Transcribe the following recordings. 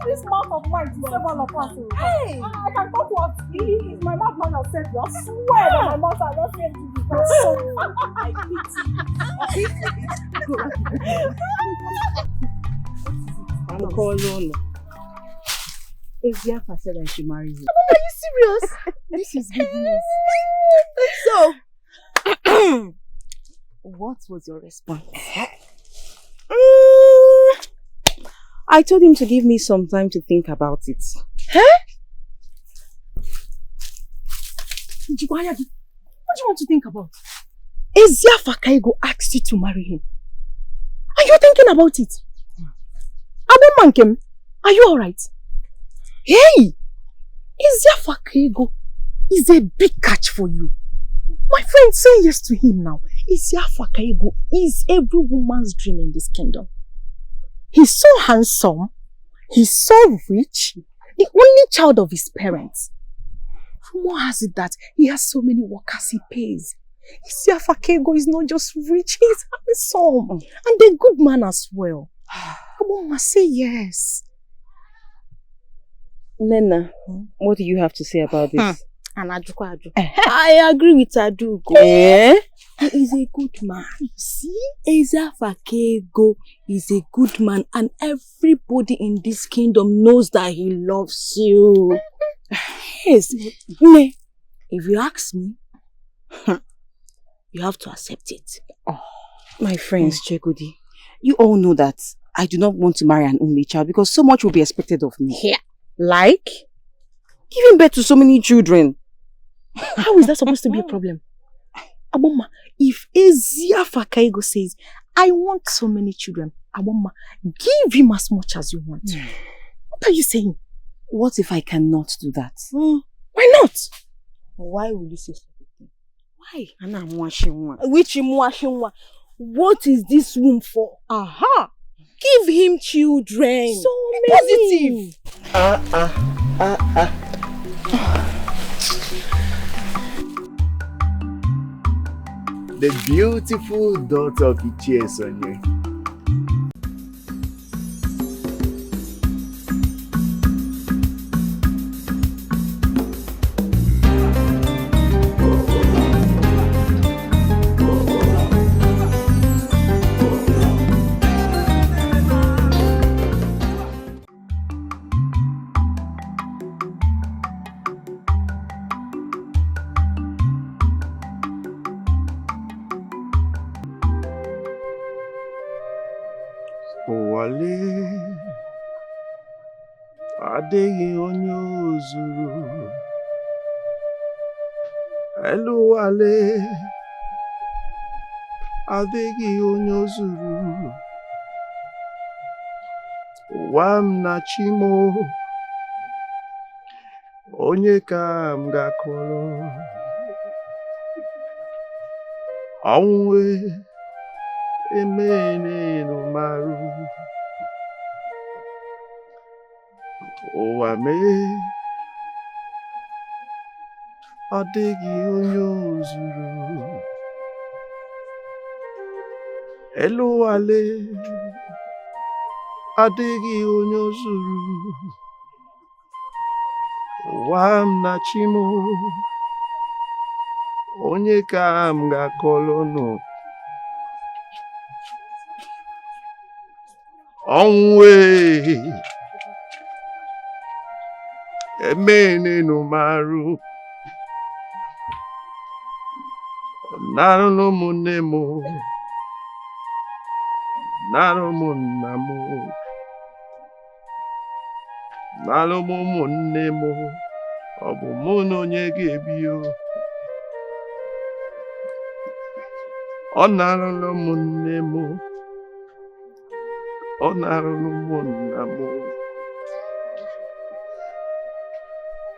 This mouth of mine to save all of us. Hey! I can talk what if my mouth not upset you. I swear that my mouth are not saying to you. So I pity. I'm calling. Eziafa said I should marry you. Are you serious? This is good news. So, what was your response? I told him to give me some time to think about it. Huh? What do you want to think about? Eziafa Kaigo asked you to marry him. Are you thinking about it? Abemankem, are you alright? Hey! Eziafa Kaigo is a big catch for you. My friend, say yes to him now. Eziafa Kaigo is every woman's dream in this kingdom. He's so handsome, he's so rich, the only child of his parents. Rumor has it that he has so many workers he pays. Eziafa Kaigo is not just rich, he's handsome and a good man as well. Come on, say yes. Nena, what do you have to say about this? I agree with Adugo. He is a good man. You see? Eziafa Kaigo is a good man and everybody in this kingdom knows that he loves you. Yes. If you ask me, you have to accept it. Oh, my friends, Chekudi, you all know that I do not want to marry an only child because so much will be expected of me. Yeah. Like giving birth to so many children. How is that supposed to be a problem? Aboma, if Eziafa Kaigo says, I want so many children, Aboma, give him as much as you want. What are you saying? What if I cannot do that? Why not? Why will you say such a thing? Why? Which Mwashinwa? What is this room for? Aha! Give him children. So many. Positive. The beautiful daughter of Ichie Sonye. Adịghị onye ozuru elu wale adịghị onye ozuru ụwa m na chimo onye ka m ga-akọrọ ọnwụ emene no maru ụwa mee ọ dịghị onye ozuru elu wale adịghị onye ozuru ụwa m na chimo onye ka m ga-akọrọ nụ ọnwụ emene no maru narụ n'ụmụnne m narụ ụmụnna m narụ ụmụnne m ọ bụ mụ na onye ga-ebi ọ narụla ụmụnne m ọ narụla ụmụnna m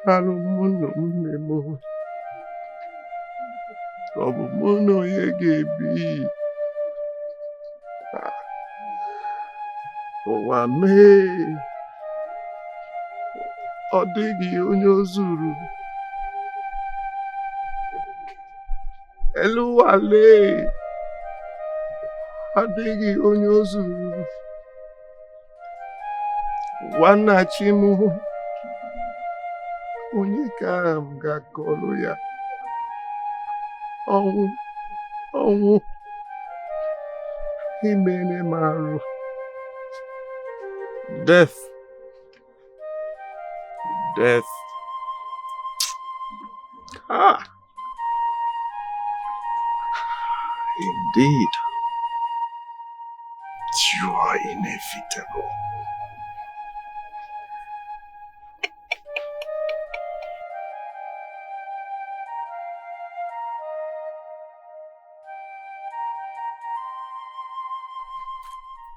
narụ ụmụnne m Obu muno yegebi. Ụwa mee. Ọ dịghị onye o zuru. Elu wale. Ọ dịghị onye o zuru. Nwanna Chimu. Onye ka m ga-akọrọ ya. Ọnwụ. Imene marụ. Death. Indeed. You are inevitable.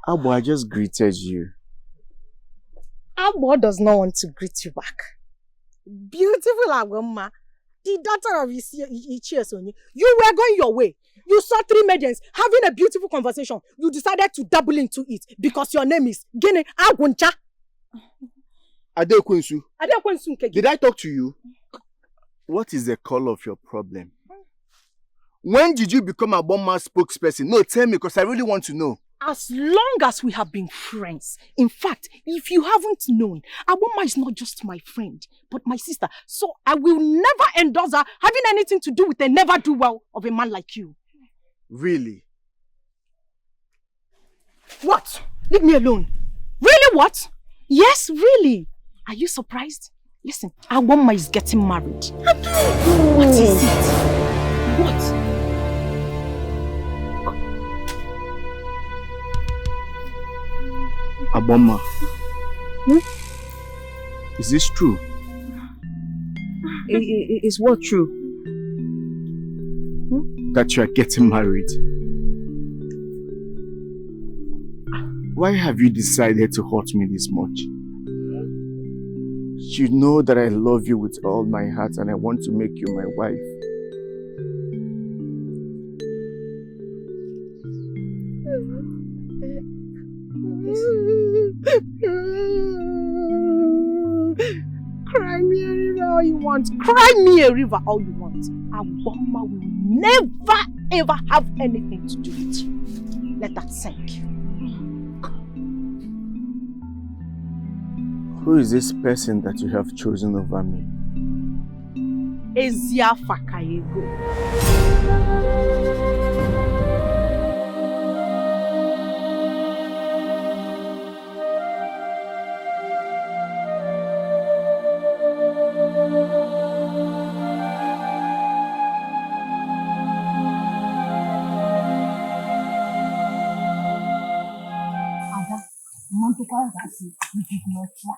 Abo, I just greeted you. Abo does not want to greet you back. Beautiful Agwama, the daughter of Ichiesonye. You were going your way. You saw 3 maidens having a beautiful conversation. You decided to double into it because your name is Gene Aguncha. Adekwensu. Adekwensu. Did I talk to you? What is the call of your problem? When did you become a Bomma spokesperson? No, tell me, because I really want to know. As long as we have been friends. In fact, if you haven't known, Aboma is not just my friend, but my sister. So I will never endorse her having anything to do with a never-do-well of a man like you. Really? What? Leave me alone. Really what? Yes, really. Are you surprised? Listen, Aboma is getting married. What is it? What? Aboma, is this true? Is what true? That you are getting married? Why have you decided to hurt me this much? You know that I love you with all my heart and I want to make you my wife. Cry me a river all you want. Cry me a river all you want. Aboma will never ever have anything to do with you. Let that sink. Who is this person that you have chosen over me? Ezia Fakayego. You did not try.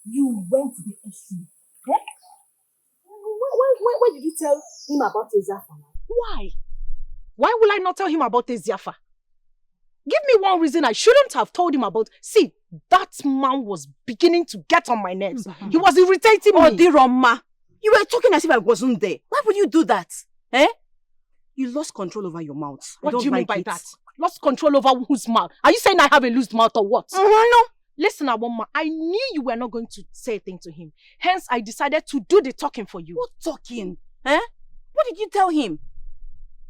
You went to the extreme. Eh? Why did you tell him about Eziafa? Why? Why will I not tell him about Eziafa? Give me one reason I shouldn't have told him about. See, that man was beginning to get on my nerves. He was irritating me. Odiroma, you were talking as if I wasn't there. Why would you do that? Eh? You lost control over your mouth. What do you mean by that? Lost control over whose mouth? Are you saying I have a loose mouth or what? No. Listen, Aboma, I knew you were not going to say a thing to him. Hence, I decided to do the talking for you. What talking? Eh? What did you tell him?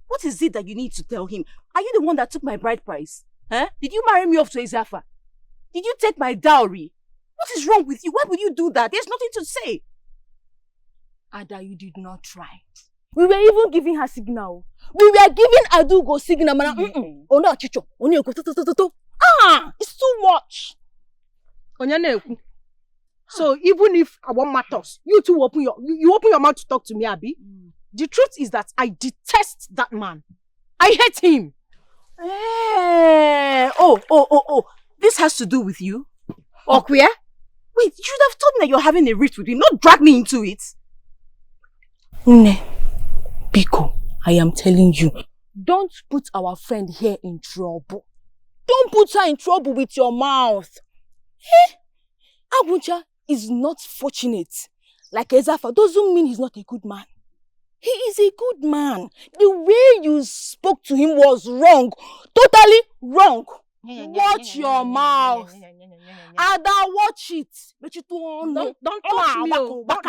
What is it that you need to tell him? Are you the one that took my bride price? Eh? Did you marry me off to Eziafa? Did you take my dowry? What is wrong with you? Why would you do that? There's nothing to say. Ada, you did not try. We were even giving her signal. We were giving Adugo signal. Oh no, Chicho. It's too much. So even if I want matters, you two open your mouth to talk to me, Abi. The truth is that I detest that man. I hate him. Oh. This has to do with you? Okwia? Wait, you should have told me that you're having a rift with him, not drag me into it. Ne, Biko, I am telling you, don't put our friend here in trouble. Don't put her in trouble with your mouth. Aguncha is not fortunate. Like Eziafa doesn't mean he's not a good man. He is a good man. The way you spoke to him was wrong. Totally wrong. Watch your mouth. Ada, watch it. Don't touch me.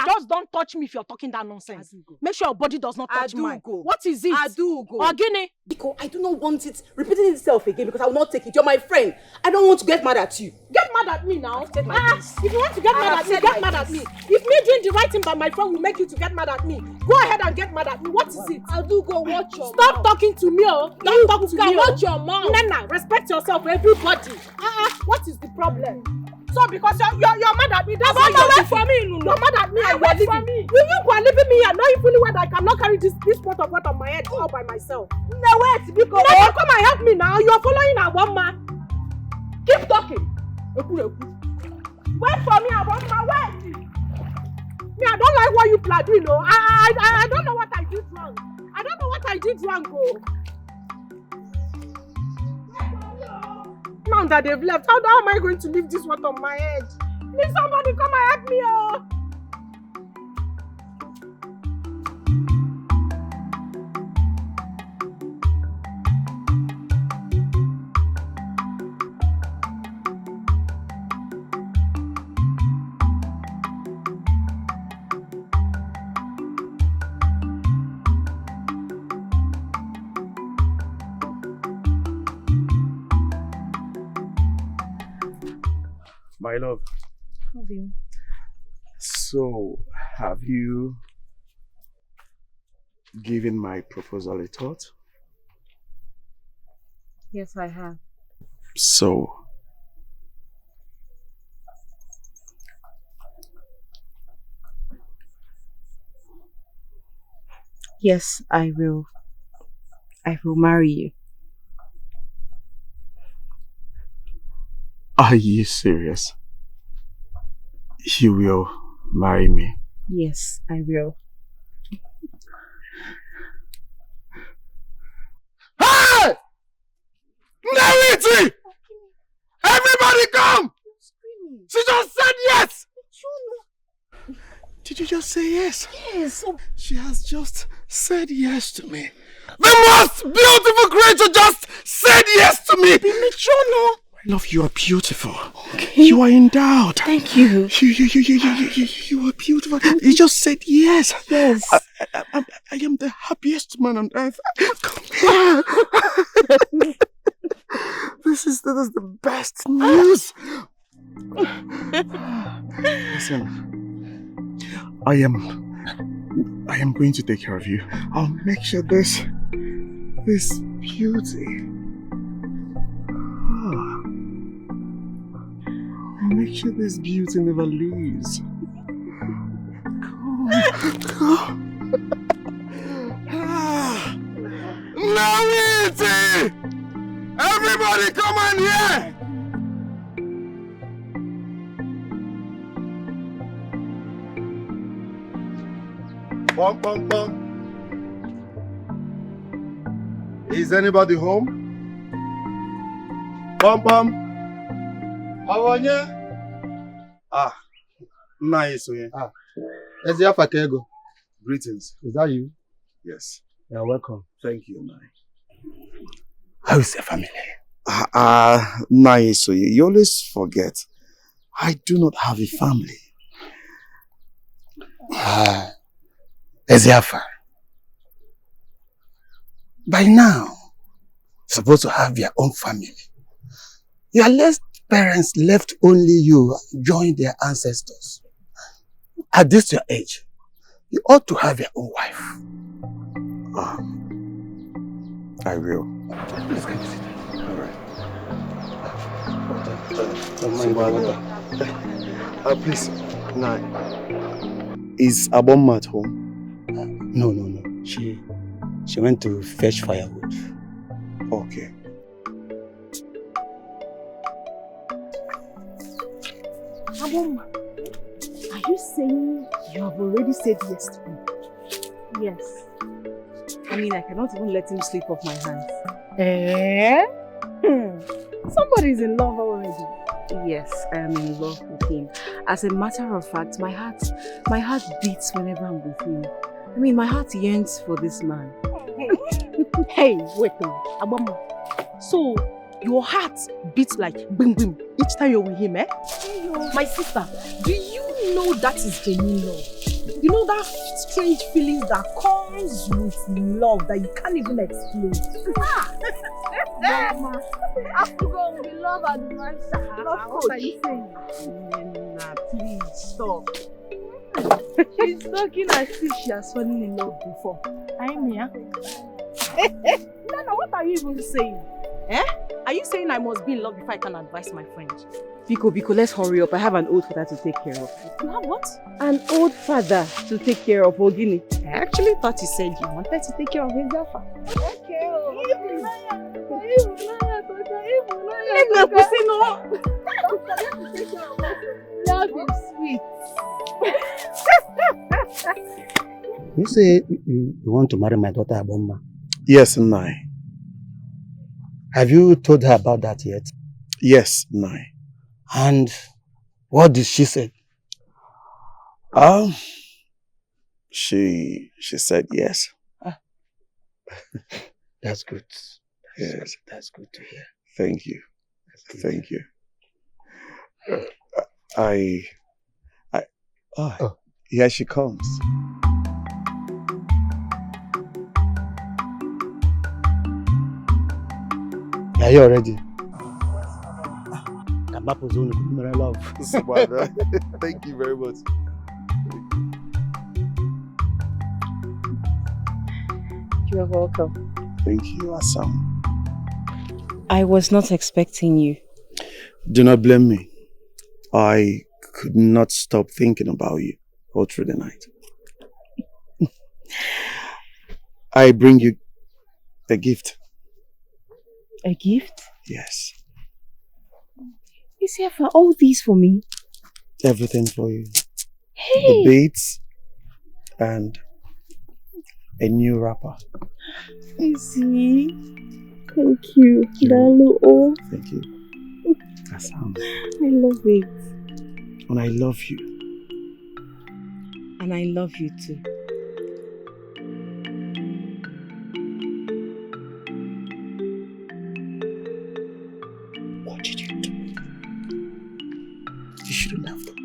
Just don't touch me if you're talking that nonsense. Make sure your body does not touch mine. What is it? Ogini. Because I do not want it repeating itself again because I will not take it. You're my friend. I don't want to get mad at you. Get mad at me now. If you want to get mad at me, get mad at me. If me doing the right thing by my friend will make you to get mad at me, go ahead and get mad at me. What is it? Adugo, watch your Stop mouth. talking to me, oh. Don't talk to me. Watch your mouth. Nana, respect yourself, everybody. What is the problem? So because you're mad at me, that's why you're away from me, You're mad at me and you're leaving me. You are leaving me here knowing fully well that I cannot carry this pot of water on my head all by myself. No, wait, because Nana, come and help me now. You're following Aboma. Keep talking. Wait for me, Aboma, wait. Me, I don't like what you plan, you know. I don't know what I did wrong. I don't know what I did wrong, oh. Now that they've left, how am I going to leave this one on my head? Please, somebody come and help me, oh! My love. So, have you given my proposal a thought? yes, I have. So, Yes, I will. I will marry you. are you serious? You will marry me? Yes, I will. Hey! Narity! Everybody come! She just said yes! Did you just say yes? Yes. She has just said yes to me. The most beautiful creature just said yes to me! Michono. My love, you are beautiful. Okay. You are endowed. Thank you. You are beautiful. You just said yes. Yes. I am the happiest man on earth. This is the best news. Listen, I am going to take care of you. I'll make sure this beauty. I'll make sure this beauty never leaves. Come. Narity! Everybody come on here! Bum, bum, bum. Is anybody home? Bum, bum. How are you? Nice. Eziafa Kego. Greetings. Is that you? Yes. You're welcome. Thank you, Nai. How is your family? Nice. You always forget. I do not have a family. Eziafa. By now, you're supposed to have your own family. Your last parents left only you, join their ancestors. At this your age, you ought to have your own wife. I will. Please can you sit down? All right. Please, Nai. Is Aboma at home? No. She went to fetch firewood. Okay. Aboma, are you saying you have already said yes to me? Yes. I mean, I cannot even let him slip off my hands. Somebody's in love already. Yes, I am in love with him. As a matter of fact, my heart beats whenever I'm with him. I mean, my heart yearns for this man. Hey, wait Abama. So, your heart beats like bim bim each time you're with him, eh? My sister, do you know that is genuine love? You know that strange feelings that comes with love that you can't even explain. Mama, I forgot we love adventure. What are you saying? Nah, please stop. She's talking as if she has fallen in love before. I'm here. Nana, what are you even saying? Eh? Are you saying I must be in love before I can advise my friend? Biko, let's hurry up. I have an old father to take care of. You have what? An old father to take care of, Ogini. I actually thought you said you wanted to take care of his girlfriend. Okay, love is sweet. You say you want to marry my daughter Aboma. Yes, Nai. Have you told her about that yet? Yes, Nai. And what did she say? She said yes. That's good. Yes. That's good to hear. Thank you. Thank you. Here she comes. Are you ready? Love. Thank you very much. You are welcome. Thank you, Assam. I was not expecting you. Do not blame me. I could not stop thinking about you all through the night. I bring you a gift. A gift? Yes. Is here for all these for me? Everything for you. Hey! The beads and a new wrapper. I see. Thank you. Dalu. Thank you. Assam. I love it. And I love you. And I love you too. What did you do? You shouldn't have done.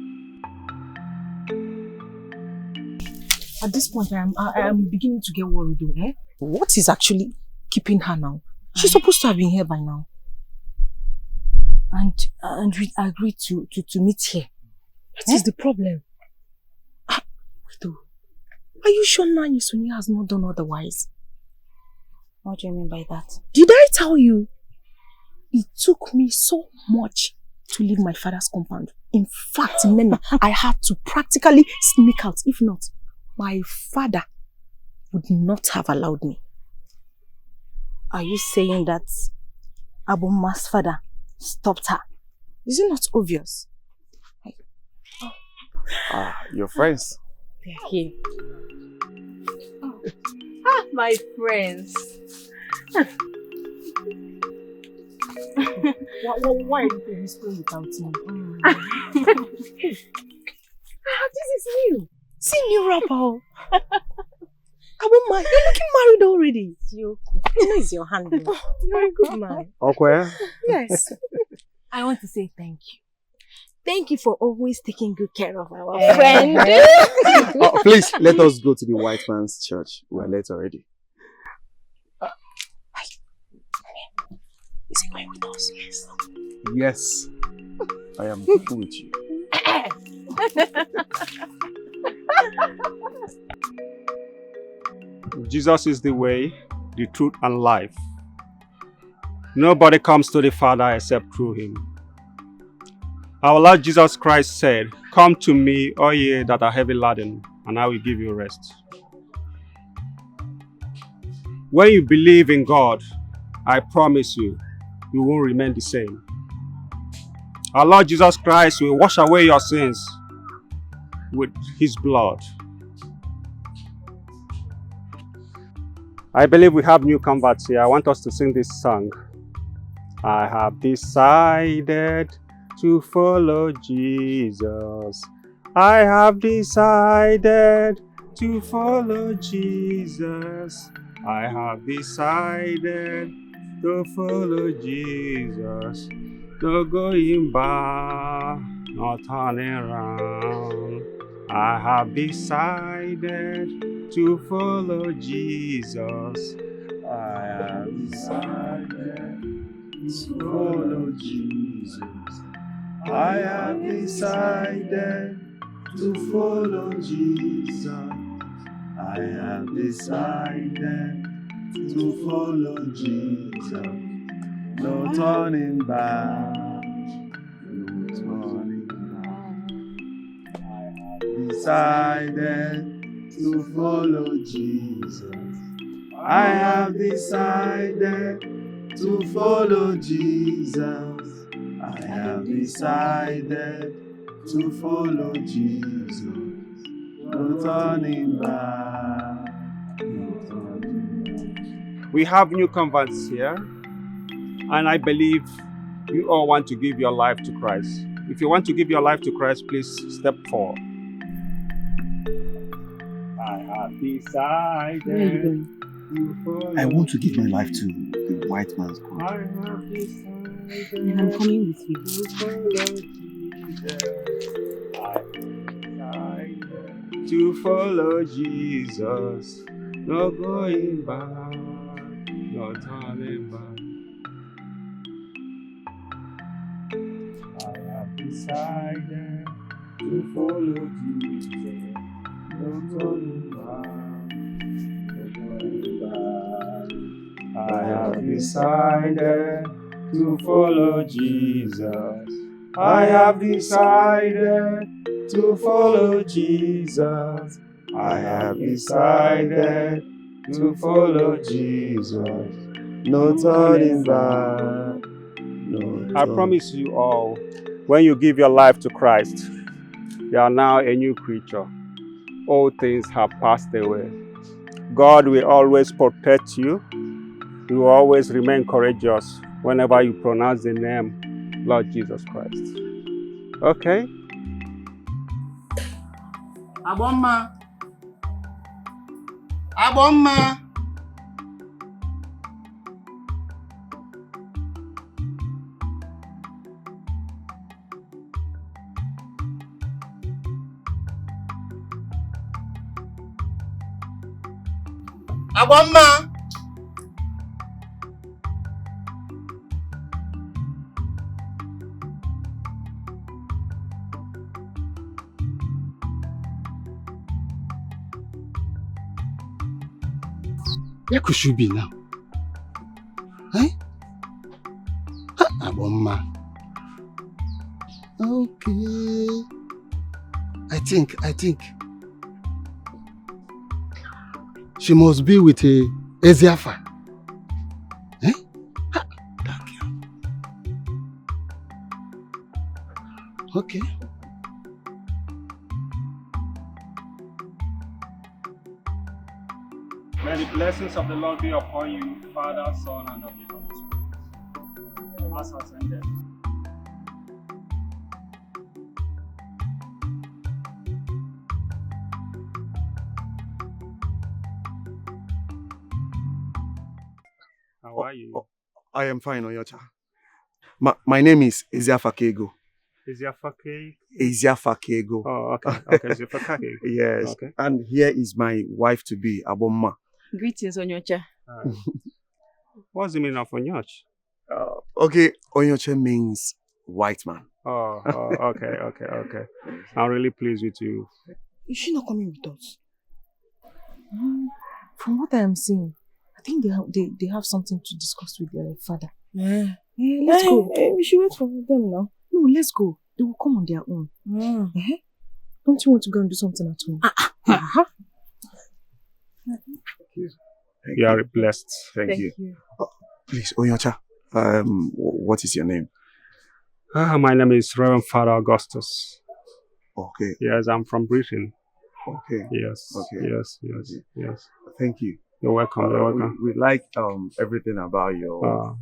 At this point, I am beginning to get worried, eh? What is actually keeping her now? She's supposed to have been here by now. And we agreed to meet here. What is the problem? Wait, are you sure Nani Suni has not done otherwise? What do you mean by that? Did I tell you? It took me so much to leave my father's compound. In fact, Nena, I had to practically sneak out. If not, my father would not have allowed me. Are you saying that Aboma's father stopped her? Is it not obvious? Your friends. They're here. My friends. Why are you whispering without me? This is new. See new rapper. Aboma, you're looking married already. You know it's your hand. You're a good man. Okay. Yes. I want to say thank you. Thank you for always taking good care of our friend. Please, let us go to the white man's church. We're late already. Is he going with us? Yes. Yes. I am going with you. Jesus is the way, the truth, and life. Nobody comes to the Father except through him. Our Lord Jesus Christ said, "Come to me, all ye that are heavy laden, and I will give you rest." When you believe in God, I promise you, you won't remain the same. Our Lord Jesus Christ will wash away your sins with his blood. I believe we have new converts here. I want us to sing this song. I have decided to follow Jesus. I have decided to follow Jesus. I have decided to follow Jesus. No going back, no turning around. I have decided to follow Jesus. I have decided to follow Jesus. I have decided to follow Jesus. I have decided to follow Jesus. No turning back. No turning back. I have decided to follow Jesus. I have decided to follow Jesus. I have decided to follow Jesus. No turning back. No turning back. We have new converts here, and I believe you all want to give your life to Christ. If you want to give your life to Christ, please step forward. I have decided. I want to give my life to the white man's God. I have decided. And I'm coming with you. To follow Jesus, no going back, no turning back. I have decided to follow Jesus, no turning back, no turning back. I have decided to follow Jesus. I have decided to follow Jesus. I have decided to follow Jesus. No turning back. No. I promise you all, when you give your life to Christ, you are now a new creature. All things have passed away. God will always protect you. You will always remain courageous whenever you pronounce the name Lord Jesus Christ. Okay? Abomma. Abomma. Abomma. Where could she be now? Eh? Abomma. Okay. I think. She must be with a Eziafa. Eh? That girl. Okay. May the blessings of the Lord be upon you, Father, Son, and of the Holy Spirit. As has ended. How are you? I am fine, Onyocha. My name is Eziafa Kego. Eziafa Kego? Eziafa Kego. Oh, okay. Okay, Eziafa Kego. Yes. Okay. And here is my wife-to-be, Abomma. Greetings, Onyocha. What's the meaning of Onyoch? Okay, Onyocha means white man. Oh, okay. I'm really pleased with you. Is she not coming with us? From what I am seeing, I think they have something to discuss with their father. Let's go. We should wait for them now. No, let's go. They will come on their own. Don't you want to go and do something at home? You are blessed. Thank you. Please, Onyocha, what is your name? My name is Reverend Father Augustus. Okay. Yes, I'm from Britain. Okay. Yes. Okay. Yes. Thank you. You're welcome. We like everything about your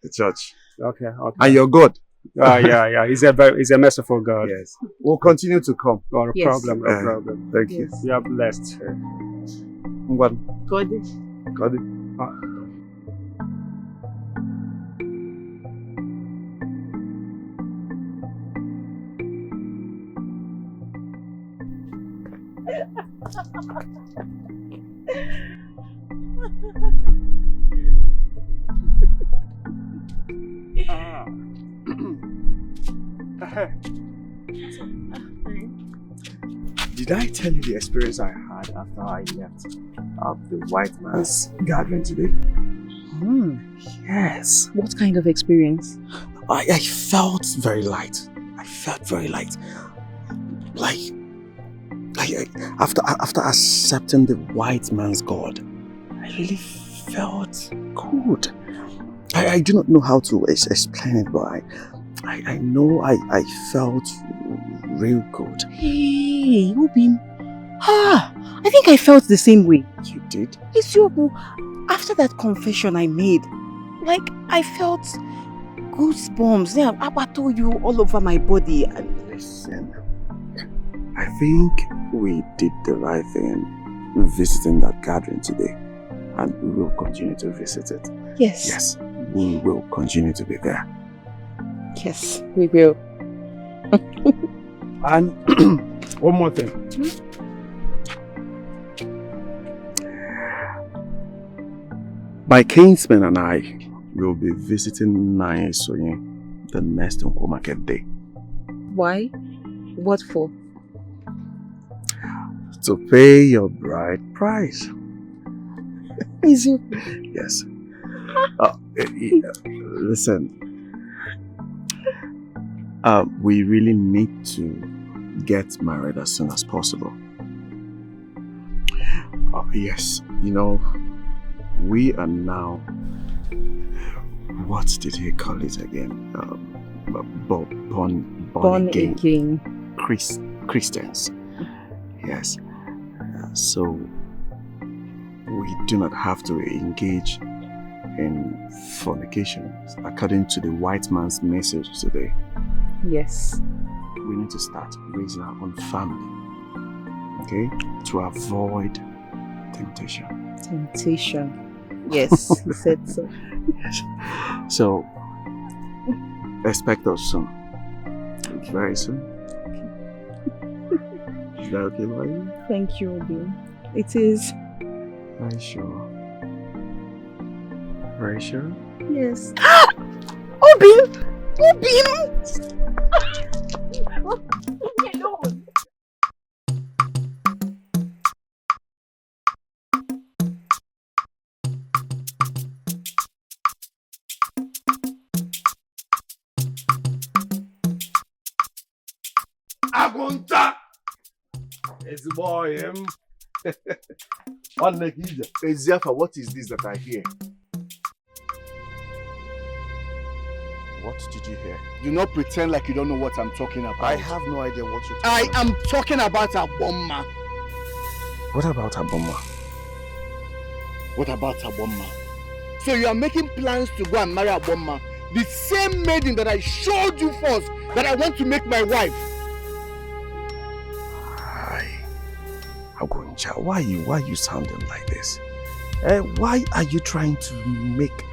the church. Okay. And your God. Yeah. He's a merciful God. Yes. We'll continue to come. Not a Yes. problem, no problem. Thank you. Yes. You are blessed. What? God. Got it? Did I tell you the experience I had after I left the white man's gathering today? Yes. What kind of experience? I felt very light. I felt very light. Like, after accepting the white man's God, I really felt good. I do not know how to explain it, but I know I felt real good. Hey, Obim. I think I felt the same way. You did? It's your after that confession I made, like I felt goosebumps. Yeah, I told you all over my body. Listen, I think we did the right thing visiting that gathering today, and we will continue to visit it. Yes. Yes, we will continue to be there. Yes, we will. And one more thing. My kinsman and I will be visiting Nai Soyin the next Unko Market Day. Why? What for? To pay your bride price. Is it? Yes. Listen. We really need to get married as soon as possible. Yes, you know, we are now, what did he call it again? Born again. Christians. Yes. So we do not have to engage in fornication according to the white man's message today. Yes. We need to start raising our own family, okay? To avoid temptation. Temptation. Yes, he said so. Yes. So, expect us soon. Very soon. Is that okay by you? Thank you, Obim. It is. Very sure. Very sure? Yes. Obim! Obim! Leave me alone. Agunta! It's the boy, him. Eziafa, what is this that I hear? What did you hear? Do not pretend like you don't know what I'm talking about. I have no idea what you're I talking about. am talking about Aboma. What about Aboma? What about Aboma? So you are making plans to go and marry Aboma, the same maiden that I showed you first that I want to make my wife. Hi, Aguncha, why are you sounding like this? Why are you trying to make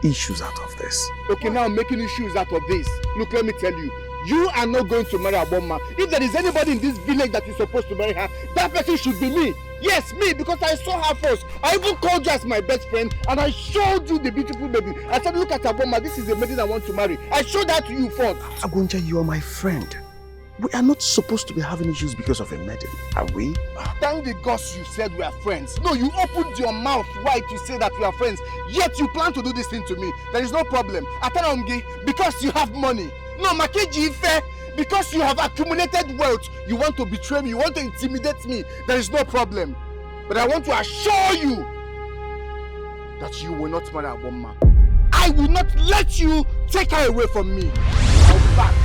issues out of this? Okay, now I'm making issues out of this. Look, let me tell you. You are not going to marry Aboma. If there is anybody in this village that is supposed to marry her, that person should be me. Yes, me, because I saw her first. I even called you as my best friend and I showed you the beautiful maiden. I said, look at Aboma, this is the maiden I want to marry. I showed that to you first. Aguncha, you are my friend. We are not supposed to be having issues because of a maiden, are we? Thank the gods you said we are friends. No, you opened your mouth wide to say that we are friends, yet you plan to do this thing to me. There is no problem. Ataramgi, because you have money. No, Makeji Ife, because you have accumulated wealth, you want to betray me, you want to intimidate me. There is no problem. But I want to assure you that you will not marry Aboma. I will not let you take her away from me. I'll be back.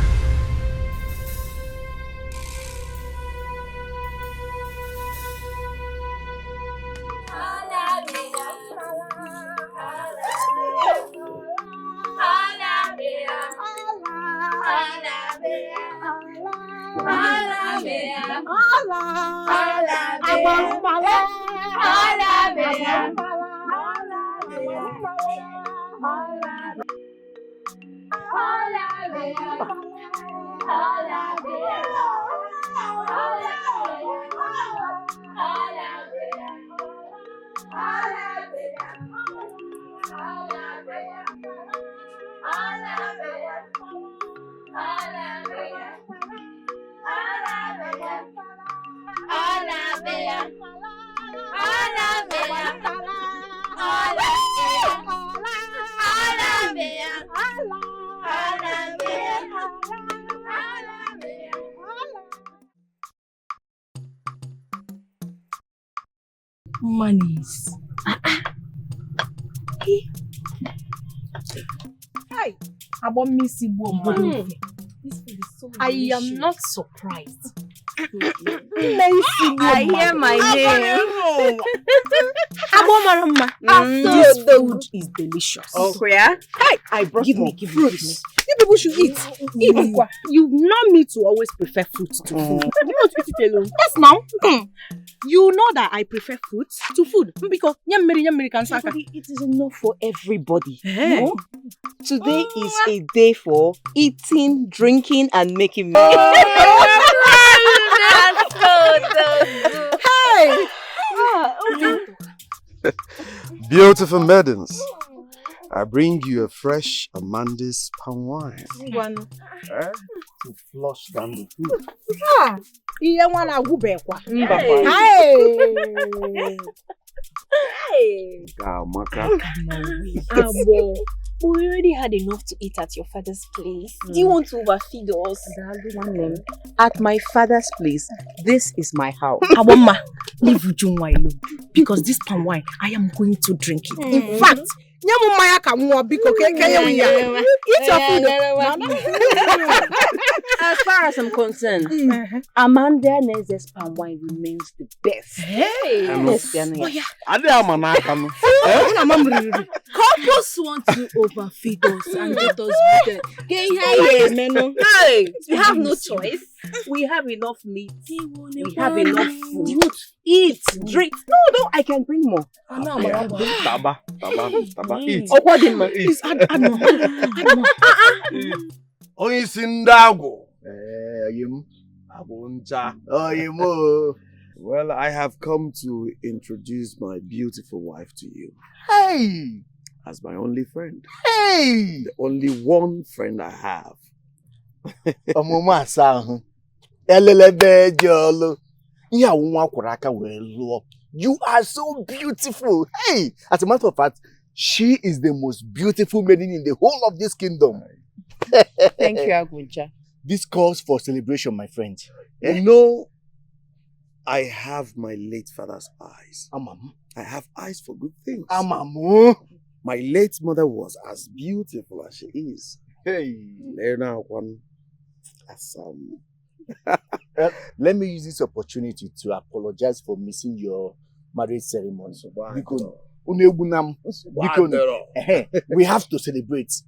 Monies. Hi. About Missy Woman. I am not surprised. I hear my name. This food is delicious. Oh, yeah? Hi, I brought give me. You people should eat. Eat. You know me to always prefer fruit to food. You want to eat it alone? Yes, now. You know that I prefer fruit to food because yam can saka. It is enough for everybody. No? Today is a day for eating, drinking, and making money. That's so Hey! Beautiful maidens, I bring you a fresh Amanda's palm wine. To flush down the food. We already had enough to eat at your father's place. Do you want to overfeed us? At my father's place, this is my house. Aboma, leave Ujunwa alone. Because this palm wine, I am going to drink it. In fact, eat your food. As far as I'm concerned, Amanda Neze's palm wine remains the best. Hey! Couples want to overfeed us and get us better. Hey! We have no choice. We have enough meat. We have enough food. Eat, drink. No, I can bring more. Taba, eat. Only Sindago. Well, I have come to introduce my beautiful wife to you. Hey! As my only friend. Hey! The only one friend I have. You are so beautiful. Hey! As a matter of fact, she is the most beautiful maiden in the whole of this kingdom. Thank you, Agunja. This calls for celebration, my friend. You know, I have my late father's eyes. I have eyes for good things. My late mother was as beautiful as she is. Hey. Let me use this opportunity to apologize for missing your marriage ceremony. We have to celebrate.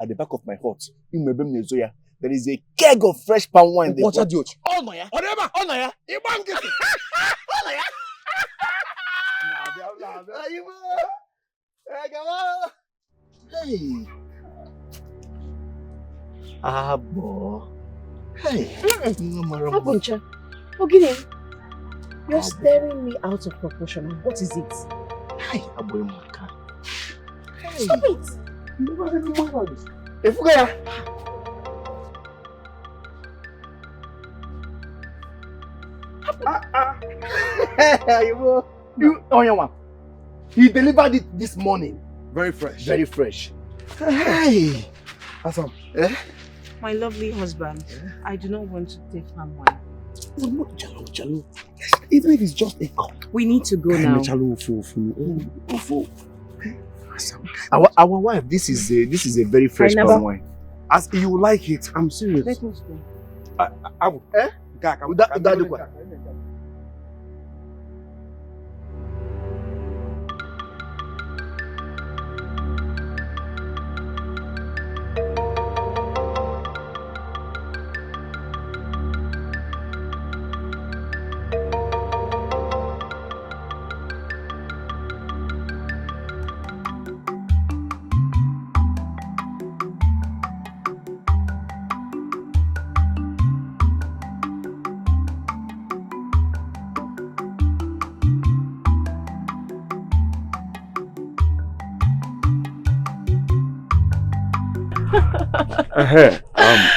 At the back of my hut, there is a keg of fresh palm wine. What's that? Oh no, yeah. Hey. Abo. Hey. Abuncha, Ogini, you're staring me out of proportion. What is it? Hey, Abo Maka. Stop it. If we are. He delivered it this morning. Very fresh. Very fresh. Hey. Awesome. My lovely husband, I do not want to take palm wine. Even if it's just a cup. We need to go now. Our wife, this is a very fresh palm wine. As you like it, I'm serious. Let us go. I will.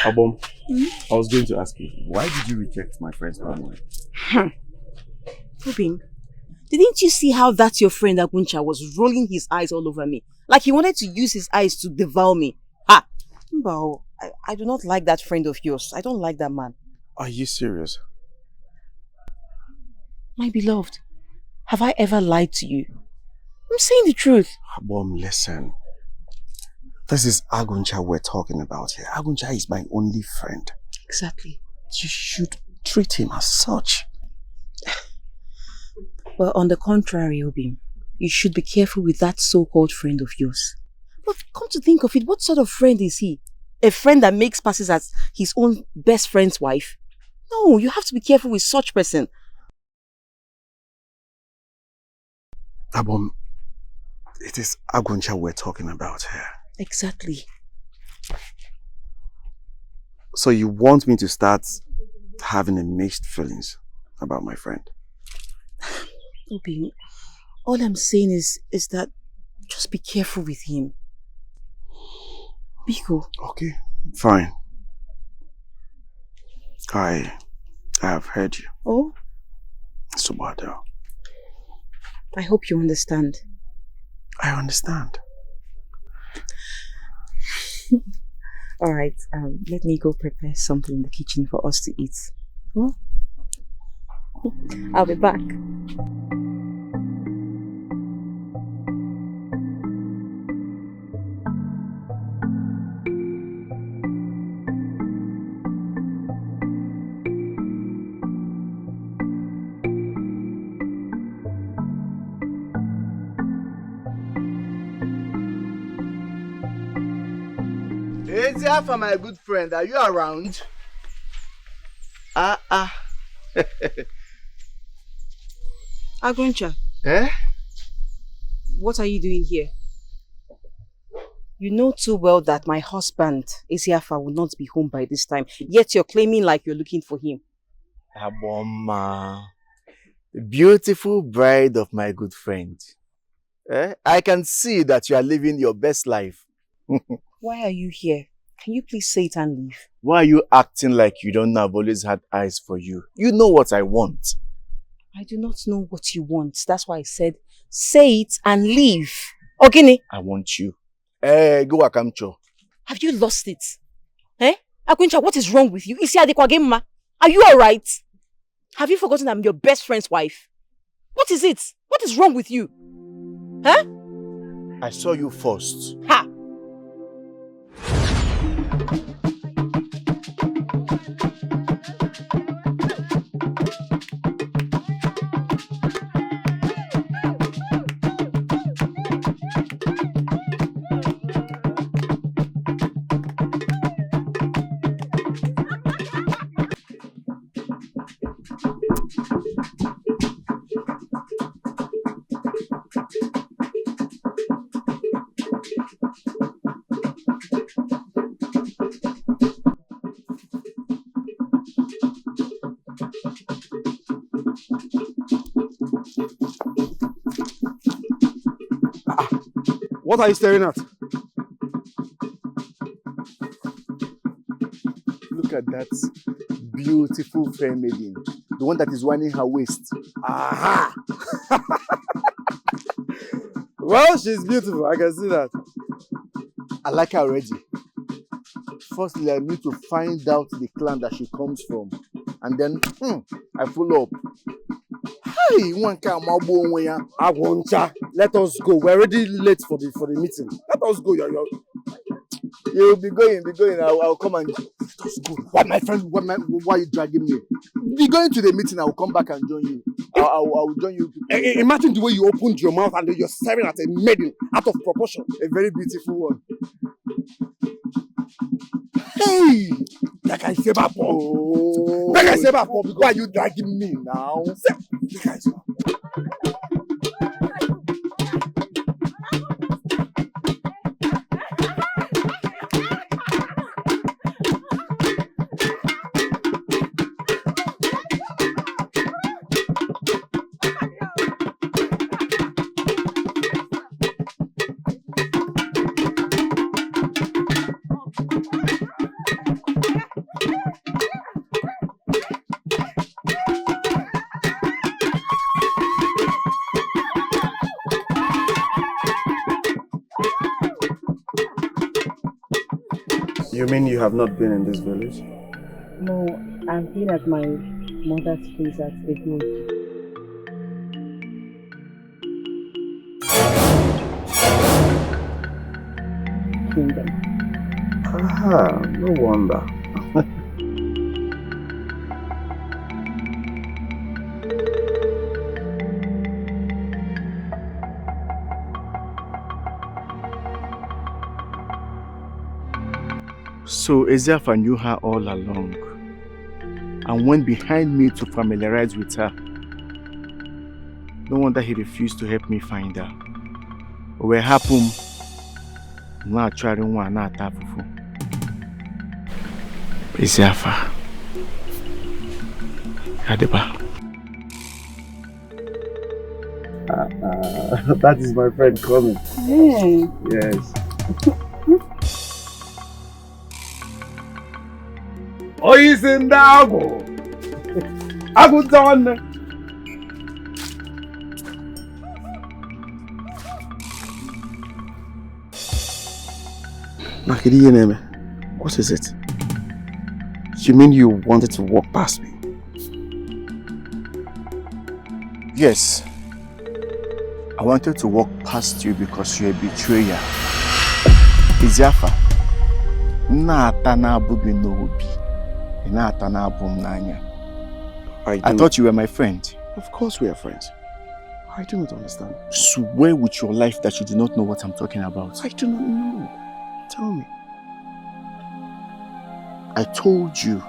Abom, I was going to ask you, why did you reject my friend's family? Rubin, didn't you see how that your friend Aguncha was rolling his eyes all over me? Like he wanted to use his eyes to devour me. Ah, Mbao, I do not like that friend of yours. I don't like that man. Are you serious? My beloved, have I ever lied to you? I'm saying the truth. Abom, listen. This is Aguncha we're talking about here. Aguncha is my only friend. Exactly. You should treat him as such. Well, on the contrary, Obi, you should be careful with that so-called friend of yours. But come to think of it, what sort of friend is he? A friend that makes passes as his own best friend's wife? No, you have to be careful with such person. Abom, it is Aguncha we're talking about here. Exactly. So you want me to start having a mixed feelings about my friend? Obi, all I'm saying is that just be careful with him. Biko. Okay, fine. I have heard you. Oh? Subado. I hope you understand. I understand. Alright, let me go prepare something in the kitchen for us to eat. Oh? I'll be back. It's Alpha, my good friend. Are you around? Aguncha. Eh? What are you doing here? You know too well that my husband, Isiafa, will not be home by this time. Yet you're claiming like you're looking for him. Aboma, the beautiful bride of my good friend. Eh? I can see that you are living your best life. Why are you here? Can you please say it and leave? Why are you acting like you don't know I've always had eyes for you? You know what I want. I do not know what you want. That's why I said, say it and leave. Ogini? I want you. Eh, go Akamcho. Have you lost it? Eh? Akuncha, what is wrong with you? Are you alright? Have you forgotten I'm your best friend's wife? What is it? What is wrong with you? Huh? I saw you first. Ha! What are you staring at? Look at that beautiful fair maiden. The one that is winding her waist. Aha! Well, she's beautiful. I can see that. I like her already. Firstly, I need to find out the clan that she comes from. And then, I follow up. Hey, one can Agwoncha, let us go. We're already late for the meeting. Let us go, yo. You'll be going. I'll come and let us go. What, my friend? Why are you dragging me? Be going to the meeting. I'll come back and join you. I'll join you. Imagine the way you opened your mouth and you're staring at a maiden out of proportion. A very beautiful one. Hey! Like I say, Pop. Why are you dragging me now? You mean you have not been in this village? No, I've been at my mother's place at Ego. Kingdom. Ah, no wonder. So Ezeafa knew her all along and went behind me to familiarize with her. No wonder he refused to help me find her. What happened? Now trying one not tafufu. Ezeafa. Adeba. That is my friend coming. Hey. Yes. Oh, he's in the Ago. Ago done. Nakiri, what is it? You mean you wanted to walk past me? Yes. I wanted to walk past you because you're a betrayer. Ezeafa. I thought you were my friend. Of course we are friends. I do not understand. Swear with your life that you do not know what I'm talking about. I do not know. Tell me. I told you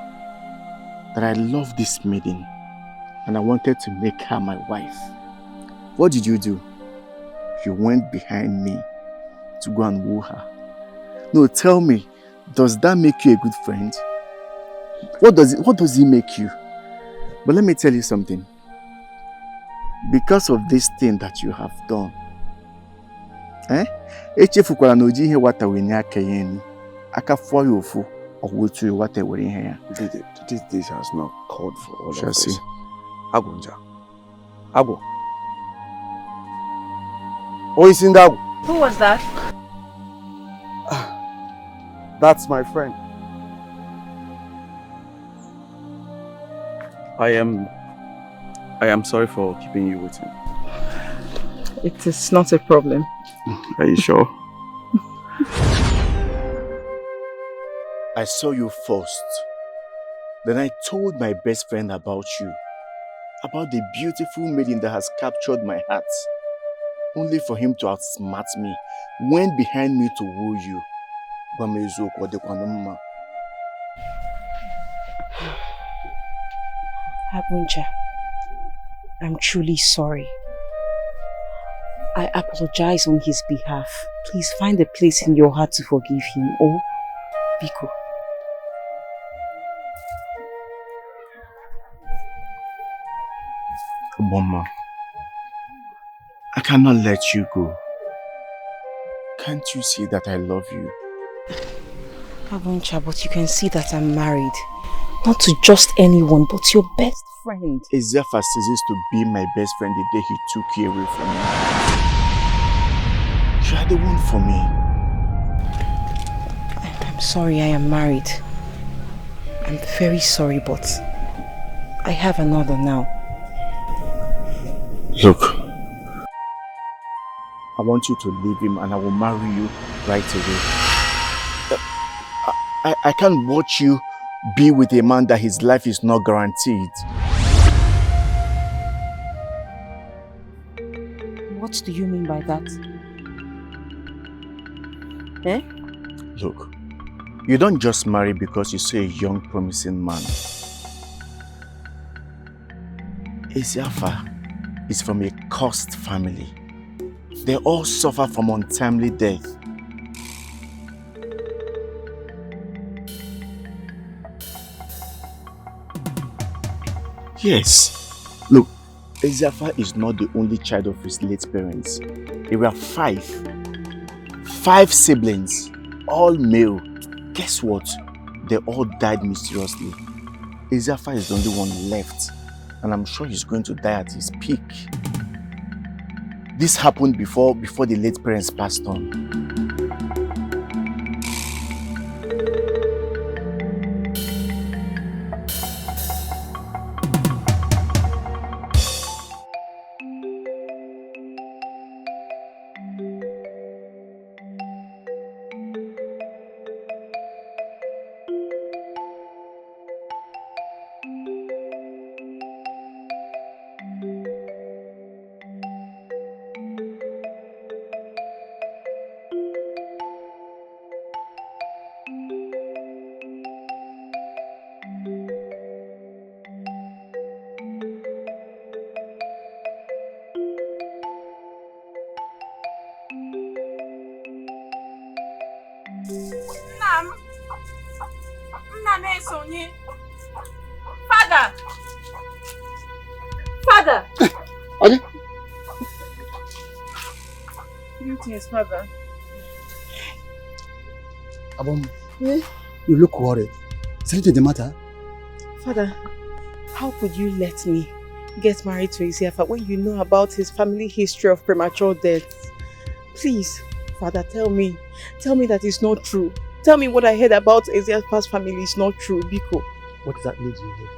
that I love this maiden and I wanted to make her my wife. What did you do? You went behind me to go and woo her. No, tell me, does that make you a good friend? What does it make you? But let me tell you something. Because of this thing that you have done, this has not called for all of this. Agunja. Agu. Oh, he's in that. Who was that? That's my friend. I am sorry for keeping you waiting. It is not a problem. Are you sure? I saw you first. Then I told my best friend about you. About the beautiful maiden that has captured my heart. Only for him to outsmart me. Went behind me to woo you. Abunja, I'm truly sorry. I apologize on his behalf. Please find a place in your heart to forgive him. Oh, Biko. Mama, I cannot let you go. Can't you see that I love you? Abunja, but you can see that I'm married. Not to just anyone, but your best friend. Ezeafa ceases to be my best friend the day he took you away from me. You are the one for me. I'm sorry I am married. I'm very sorry, but I have another now. Look, I want you to leave him and I will marry you right away. I can't watch you be with a man that his life is not guaranteed. What do you mean by that? Eh? Look, you don't just marry because you see a young, promising man. Ezeafa is from a cursed family. They all suffer from untimely death. Yes. Look, Ezeafa is not the only child of his late parents. There were 5 siblings, all male. Guess what? They all died mysteriously. Ezeafa is the only one left, and I'm sure he's going to die at his peak. This happened before the late parents passed on. Father! Father! Okay. Greetings, Father. Abom, you look worried. Is anything the matter? Father, how could you let me get married to Isiafa when you know about his family history of premature death? Please, Father, tell me that it's not true. Tell me what I heard about Isiafa's family is not true, Biko. What exactly do you hear?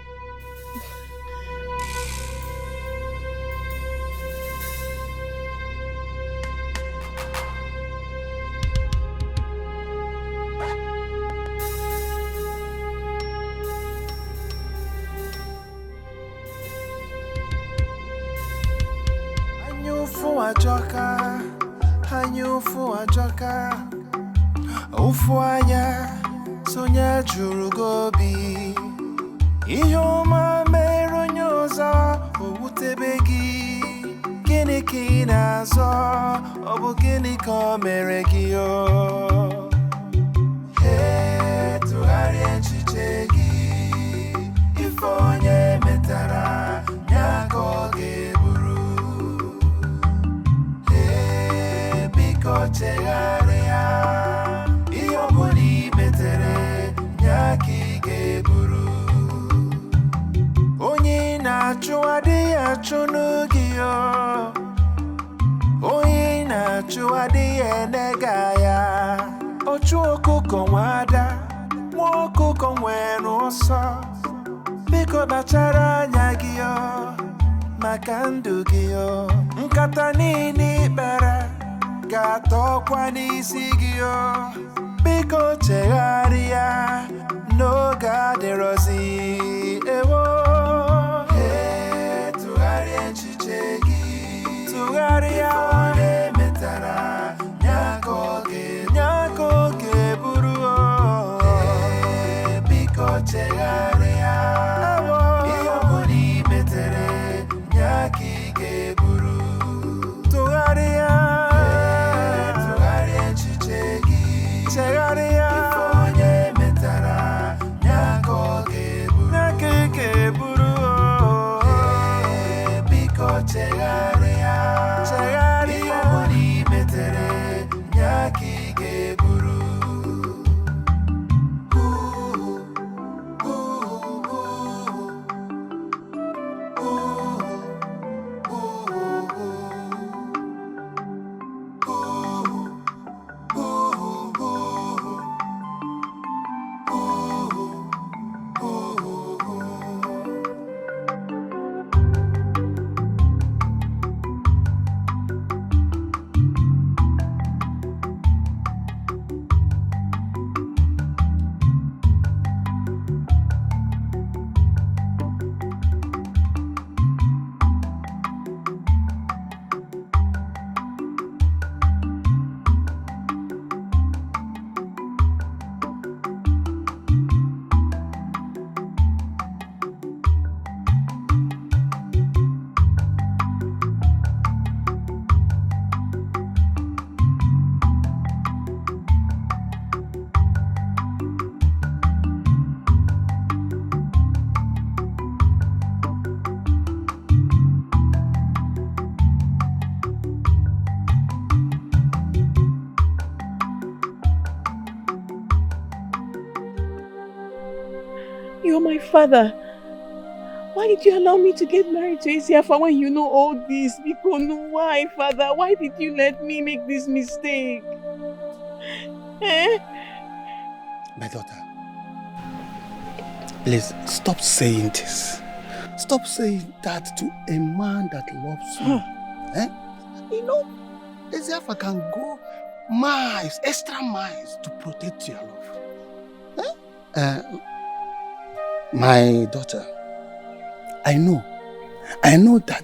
Ufuanya sonya jurugobi Iyoma mero nyoza Owutebegi Gini kinazo Obu gini komeregio He tuhari enchichegi Ifonye metara Nyako geburu He biko chegarea Iyobuni metere Nyaki geburu Onye na-achụ adịghị achụ n'ugio Onye na-achụ adịghị enega ya Ọchụ ọkụkọ nwada Nwa ọkụkọ nwere ọsọ Biko bachara anya gị Maka ndụ gị Nkata niile ikpere Ga-atọkwa n'isi gị Biko chegharịa N'oge adịrọzi ewo tụgharịa echiche gị tụgharịa ife metara nyaka oge buru biko chegharịa ihe ọbụla i metere nyaka ị ga-eburu tụgharịa echiche gị chegharịa ife onye metara nyaka oge buru biko chegharịa ihe ọbụla i metere nyaka ị ga-eburu You're my father. Why did you allow me to get married to Isiafa when you know all this? Because no, why, Father? Why did you let me make this mistake? My daughter, please stop saying this. Stop saying that to a man that loves you. You know, Isiafa can go miles, extra miles to protect your love. My daughter, I know that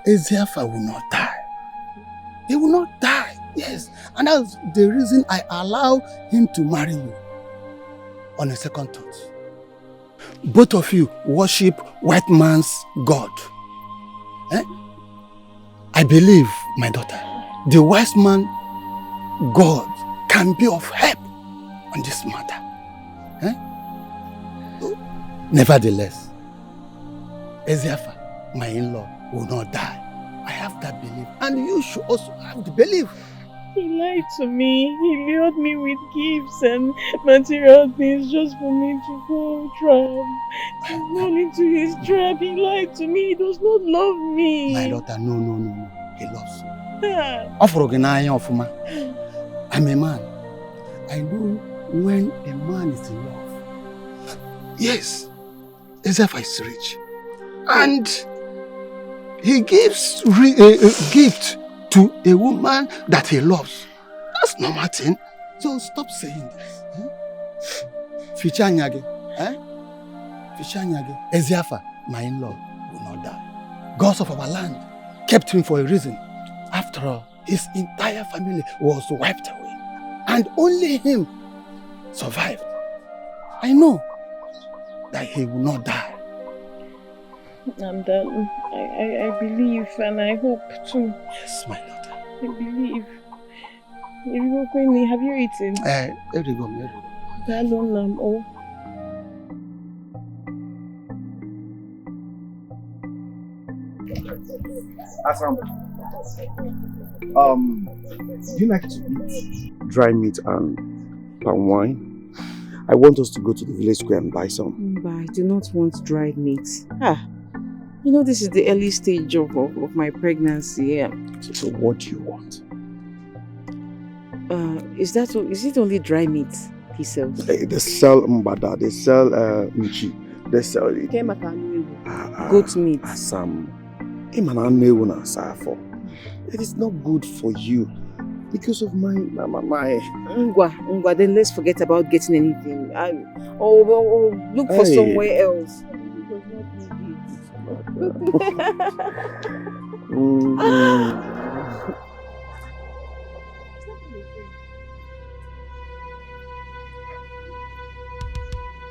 Isiafa will not die. He will not die, yes. And that's the reason I allow him to marry you. On a second thought, both of you worship white man's God. I believe, my daughter, the wise man God can be of help on this matter. Eh? Nevertheless, Ezeafa, my in-law, will not die. I have that belief, and you should also have the belief. He lied to me. He lured me with gifts and material things just for me to fall trap. To fall into his trap. He lied to me. He does not love me. My daughter, no. He loves you. I'm a man. I know when a man is in love. Yes, Ezeafa is rich. And he gives a gift to a woman that he loves. That's normal thing. So stop saying this. Fichanyage. Fichanyage. Ezeafa, my in-law, will not die. Gods of our land kept him for a reason. After all, his entire family was wiped away. And only him survived. I know that he will not die. And I believe and I hope too. Yes, my daughter. I believe. Have you eaten? There you go. Asam, do you like to eat dry meat and palm wine? I want us to go to the village square and buy some. But I do not want dried meat. You know, this is the early stage of my pregnancy. Yeah. So what do you want? Is it only dry meat he sells? They sell mbada, they sell nchi, they sell goat meat. It is not good for you because of my Ngwa, then let's forget about getting anything. Or look for somewhere else.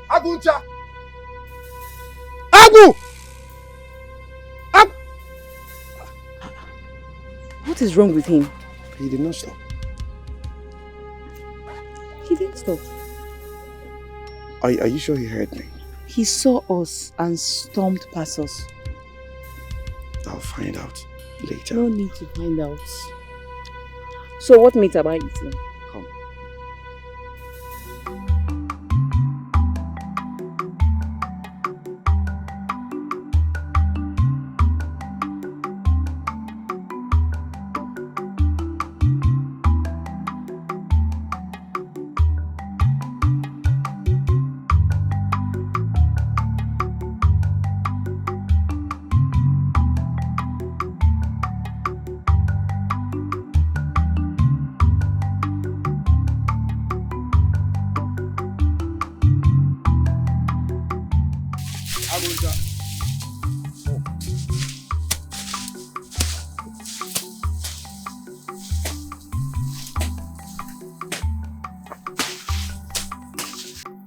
Aguncha! Agu! What is wrong with him? He did not stop. He didn't stop. Are you sure he heard me? He saw us and stormed past us. I'll find out later. No need to find out. So what meat am I eating? Come.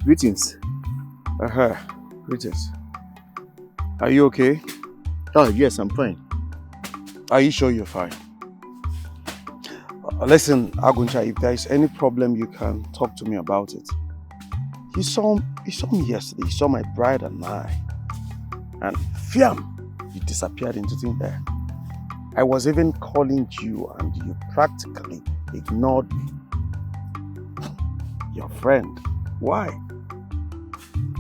Greetings. Greetings. Are you okay? Oh, yes, I'm fine. Are you sure you're fine? Listen, Aguncha, if there is any problem, you can talk to me about it. He saw me yesterday. He saw my bride and I. And fiam, you disappeared into thin air. I was even calling you and you practically ignored me. Your friend. Why?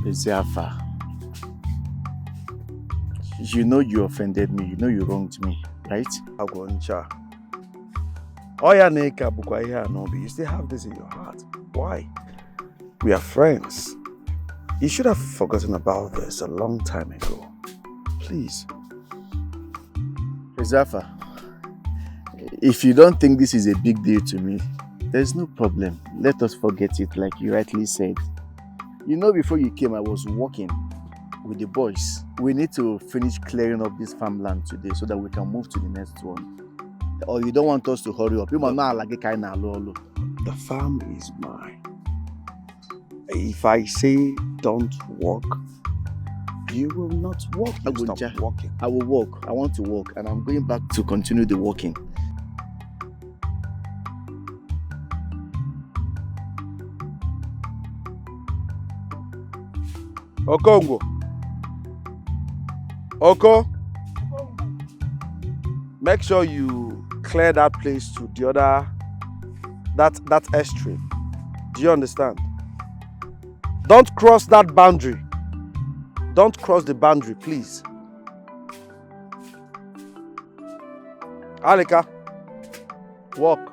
Ezeafa, you know you offended me. You know you wronged me, right? Aguncha. You still have this in your heart. Why? We are friends. You should have forgotten about this a long time ago. Please. Ezeafa, if you don't think this is a big deal to me, there's no problem. Let us forget it like you rightly said. You know, before you came, I was working with the boys. We need to finish clearing up this farmland today so that we can move to the next one. Or you don't want us to hurry up? The farm is mine. If I say don't walk, you will not walk. You stop walking. I will walk. I want to walk, and I'm going back to continue the walking. Okongo. Oko. Make sure you clear that place to the other, that extreme. Do you understand? Don't cross that boundary. Don't cross the boundary, please. Alika, walk.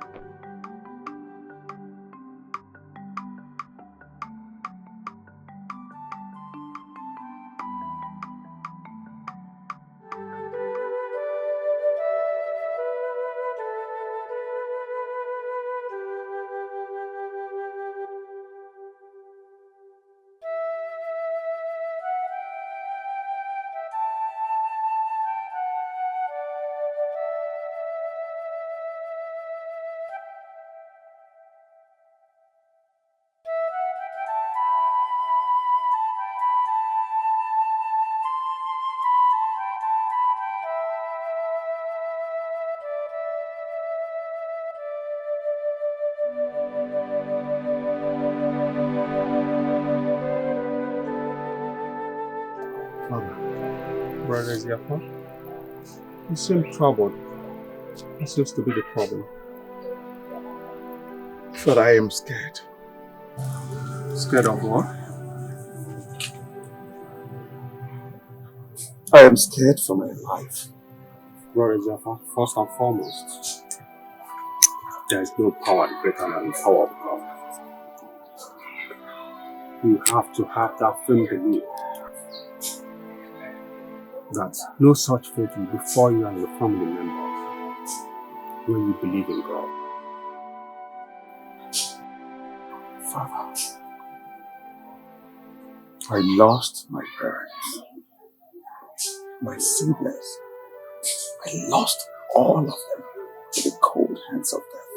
Brother Ziafa, you seem troubled. What seems to be the problem? But I am scared. Scared of what? I am scared for my life. Brother Ziafa, first and foremost, there is no power greater than the power of God. You have to have that firm belief that no such fate will befall you and your family members when you believe in God. Father, I lost my parents, my siblings. I lost all of them to the cold hands of death.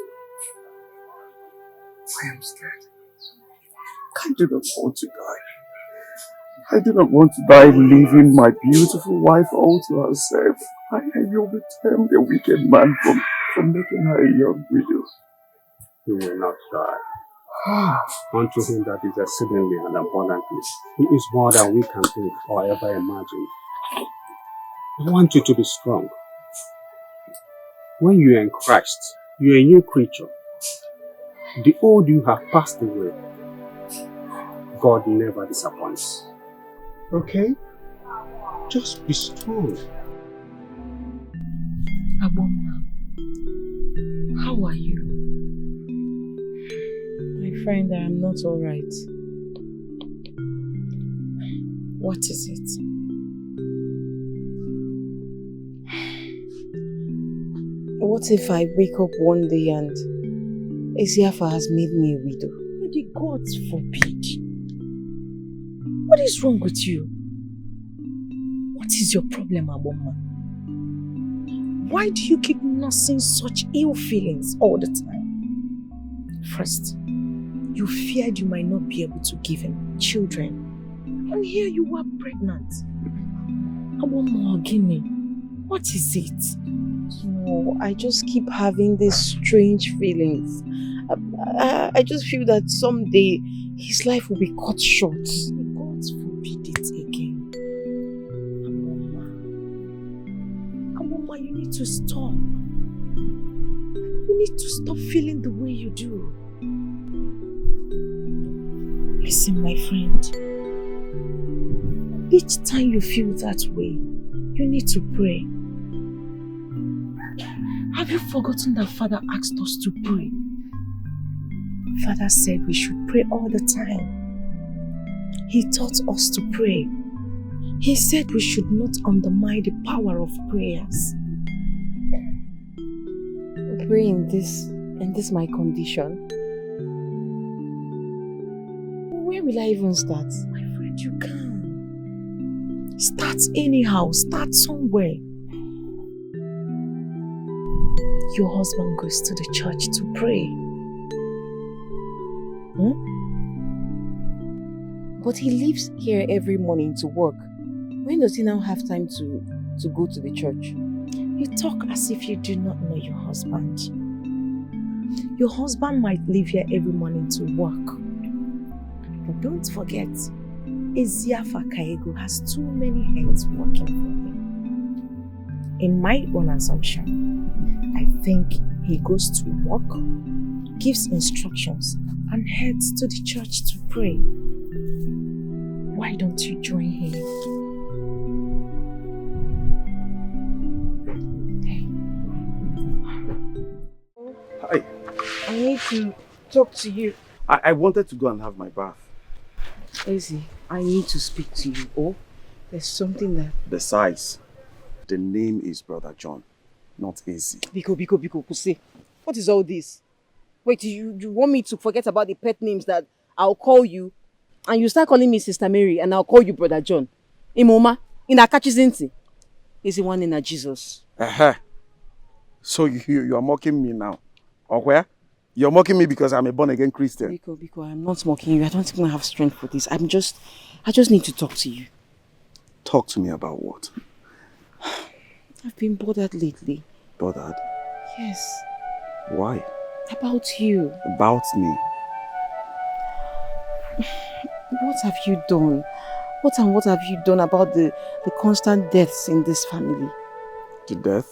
I am scared. I do not want to die. I do not want to die leaving my beautiful wife all to herself. I will be termed a wicked man from making her a young widow. You will not die. Unto him that is exceedingly and abundantly, he is more than we can think or ever imagine. I want you to be strong. When you are in Christ, you are a new creature. The old you have passed away. God never disappoints. Okay? Just be strong. Aboma, how are you? My friend, I am not alright. What is it? What if I wake up one day and Eziafa has made me a widow? The gods forbid. What is wrong with you? What is your problem, Aboma? Why do you keep nursing such ill feelings all the time? First, you feared you might not be able to give him children. And here you are pregnant. Aboma, Guinea, what is it? No, I just keep having these strange feelings. I just feel that someday his life will be cut short. The gods forbid it again. Aboma, you need to stop. You need to stop feeling the way you do. Listen, my friend. Each time you feel that way, you need to pray. Have you forgotten that Father asked us to pray? Father said we should pray all the time. He taught us to pray. He said we should not undermine the power of prayers. Pray in this my condition. Where will I even start? My friend, you can. Start anyhow. Start somewhere. Your husband goes to the church to pray. But he leaves here every morning to work. When does he now have time to go to the church? You talk as if you do not know your husband. Your husband might leave here every morning to work. But don't forget, Eziafa Kaego has too many hands working for him. In my own assumption, I think he goes to work, gives instructions, and heads to the church to pray. Why don't you join him? Hi. I need to talk to you. I wanted to go and have my bath. Izzy, I need to speak to you. Oh, there's something that... Besides, the name is Brother John, not Izzy. Biko, Kusi. What is all this? Wait, you want me to forget about the pet names that I'll call you, and you start calling me Sister Mary, and I'll call you Brother John? Imoma, in Akachizinti. Is the one in a Jesus? So you are mocking me now? Or where? You're mocking me because I'm a born-again Christian. Biko, I'm not mocking you. I don't think I have strength for this. I just need to talk to you. Talk to me about what? I've been bothered lately. Bothered? Yes. Why? About you. About me? What have you done? What have you done about the constant deaths in this family? The death?